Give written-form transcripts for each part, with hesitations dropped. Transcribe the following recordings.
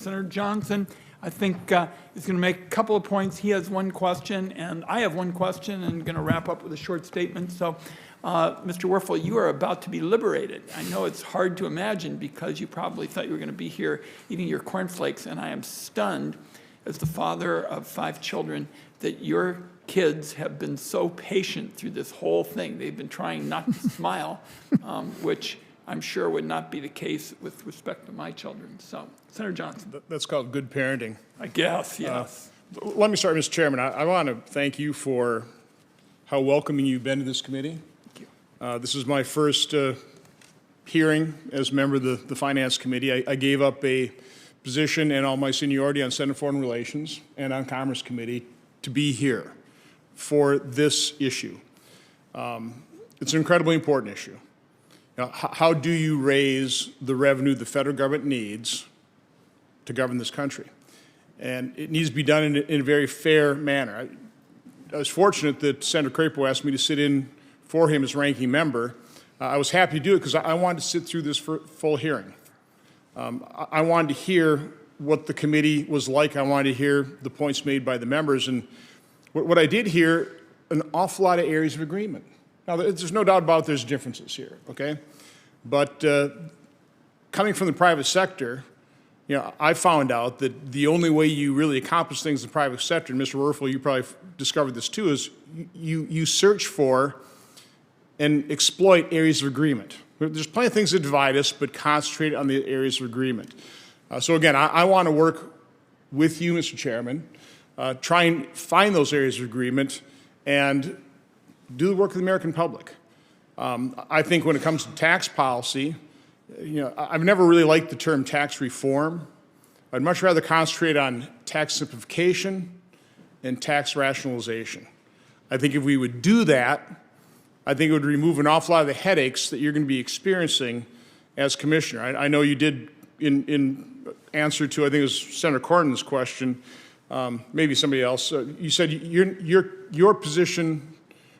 Senator Johnson, I think, is going to make a couple of points. He has one question, and I have one question, and going to wrap up with a short statement. So, Mr. Werfel, you are about to be liberated. I know it's hard to imagine because you probably thought you were going to be here eating your cornflakes, and I am stunned as the father of 5 children that your kids have been so patient through this whole thing. They've been trying not to smile, which I'm sure would not be the case with respect to my children. So, Senator Johnson. That's called good parenting. I guess, yes. Let me start, Mr. Chairman. I want to thank you for how welcoming you've been to this committee. Thank you. This is my first hearing as a member of the Finance Committee. I gave up a position and all my seniority on Senate Foreign Relations and on Commerce Committee to be here for this issue. It's an incredibly important issue. How do you raise the revenue the federal government needs to govern this country? And it needs to be done in a very fair manner. I was fortunate that Senator Crapo asked me to sit in for him as ranking member. I was happy to do it because I wanted to sit through this full hearing. I wanted to hear what the committee was like. I wanted to hear the points made by the members. And what I did hear, an awful lot of areas of agreement. Now, there's no doubt about there's differences here, okay? But coming from the private sector, I found out that the only way you really accomplish things in the private sector, and Mr. Werfel, you probably discovered this too, is you search for and exploit areas of agreement. There's plenty of things that divide us, but concentrate on the areas of agreement. So again, I want to work with you, Mr. Chairman, try and find those areas of agreement and do the work of the American public. I think when it comes to tax policy, I've never really liked the term tax reform. I'd much rather concentrate on tax simplification and tax rationalization. I think if we would do that, I think it would remove an awful lot of the headaches that you're going to be experiencing as commissioner. I know you did in answer to, I think it was Senator Cornyn's question, maybe somebody else, you said your position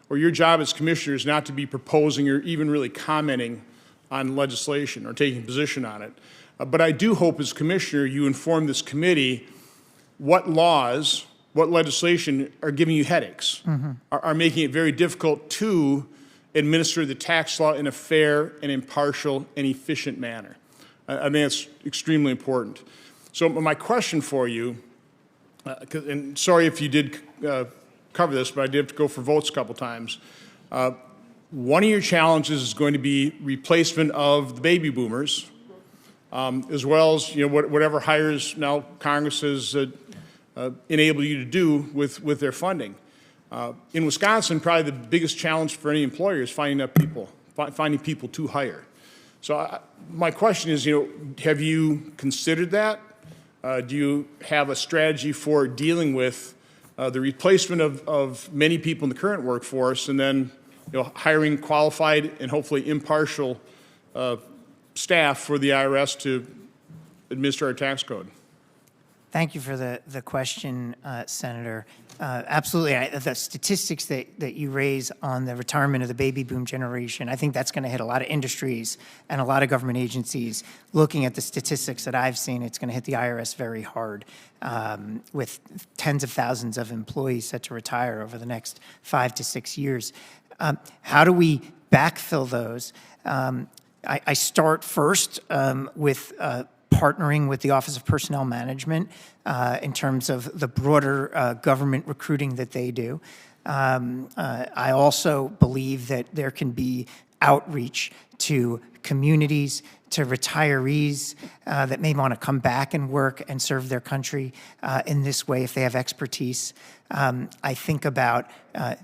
or your job as commissioner is not to be proposing or even really commenting on legislation or taking position on it. But I do hope as commissioner you inform this committee what laws, what legislation are giving you headaches, are making it very difficult to administer the tax law in a fair and impartial and efficient manner. I think that's extremely important. So my question for you, and sorry if you did cover this, but I did have to go for votes a couple times. One of your challenges is going to be replacement of the baby boomers, as well as whatever hires now Congress has enabled you to do with their funding. In Wisconsin, probably the biggest challenge for any employer is finding people to hire. So my question is, have you considered that? Do you have a strategy for dealing with the replacement of many people in the current workforce, and then hiring qualified and hopefully impartial staff for the IRS to administer our tax code? Thank you for the question, Senator. Absolutely. The statistics that you raise on the retirement of the baby boom generation, I think that's going to hit a lot of industries and a lot of government agencies. Looking at the statistics that I've seen, it's going to hit the IRS very hard, with tens of thousands of employees set to retire over the next 5 to 6 years. How do we backfill those? I start first with partnering with the Office of Personnel Management in terms of the broader government recruiting that they do. I also believe that there can be outreach to communities, to retirees that may want to come back and work and serve their country in this way if they have expertise. I think about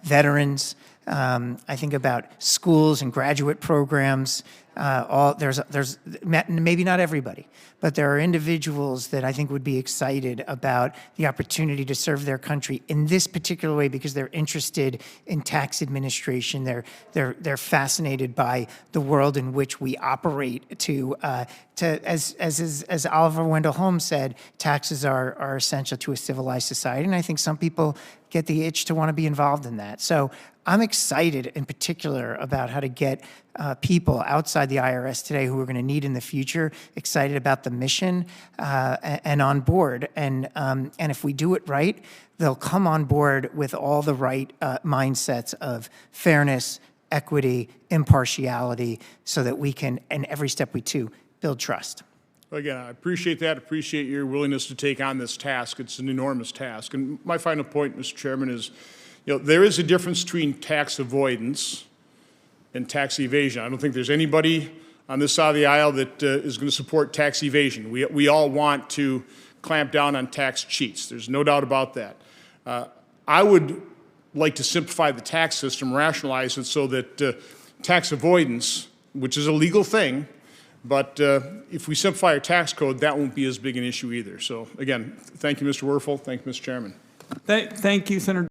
veterans. I think about schools and graduate programs. There's maybe not everybody, but there are individuals that I think would be excited about the opportunity to serve their country in this particular way because they're interested in tax administration. They're fascinated by the world in which we operate. As Oliver Wendell Holmes said, taxes are essential to a civilized society, and I think some people get the itch to want to be involved in that. So I'm excited in particular about how to get people outside the IRS today who we're going to need in the future excited about the mission and on board. And if we do it right, they'll come on board with all the right mindsets of fairness, equity, impartiality, so that we can, in every step we do, build trust. Again, I appreciate that, appreciate your willingness to take on this task. It's an enormous task. And my final point, Mr. Chairman, is, there is a difference between tax avoidance and tax evasion. I don't think there's anybody on this side of the aisle that is going to support tax evasion. We all want to clamp down on tax cheats. There's no doubt about that. I would like to simplify the tax system, rationalize it so that tax avoidance, which is a legal thing, but if we simplify our tax code, that won't be as big an issue either. So again, thank you, Mr. Werfel. Thank you, Mr. Chairman. Thank you, Senator